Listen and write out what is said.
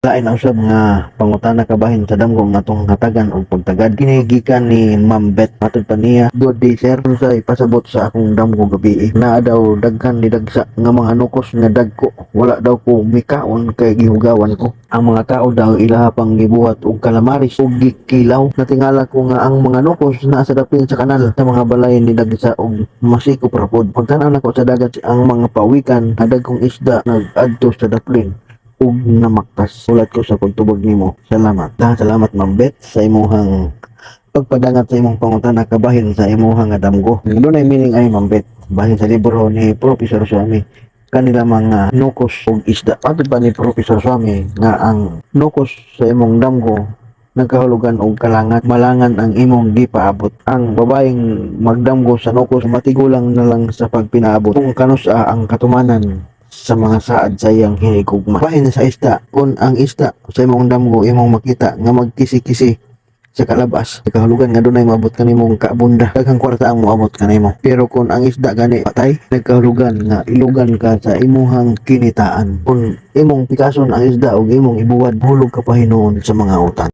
Lain ang usab nga pangutana kabahin sa damgo nga atong hatagan og pagtagad. Kini gikan ni Ma'am Bet. Matod pa niya, "Good day sir, sa ipasabot sa akong damgo gabi. Naa daw daghan ni dagsa nga mga nukos nga dagko. Wala daw ko mikaon kay gihugawan ko. Ang mga tao daw ilaha pang gibuhat og kalamaris ug gikilaw. Natingala ko nga ang mga nukos naa sa dapin sa kanal sa mga balay ni dagsa og masikop ra pod. Pagtan-aw nako sa dagat ang mga pawikan nga dagkong isda nag-adto sa daplin ug namaktas. Sulat ko sa pagtubag nimo. Salamat. Salamat Ma'am Bet sa imong pagpadangat sa imong pangutana kabahin sa imong nga damgo. Dunay meaning ay Ma'am Bet. Bahin sa libro ni Professor Swami kanila mga nukos ug isda. Patod ba ni Professor Swami nga ang nukos sa imong damgo nagkahulugan og kalangat malangan ang imong gipaabot. Ang babaeng magdamgo sa nukos matigulang na lang sa pagpinaabot. Kung kanusa ang katumanan sa mga saad sa iyang hinigugma. Bahin sa isda, kung ang isda sa imong damgo imong makita nga magkisi-kisi sa kalabas, sa kahulugan nga dunay maabot kanimong kaabunda, daghang kwarta ang moabot kanimo. Pero kung ang isda gani patay, nagkahulugan nga ilugan ka sa imuhang kinitaan. Kung imong pikason ang isda o imong ibuwad, hulog ka pa hinuon sa mga utan.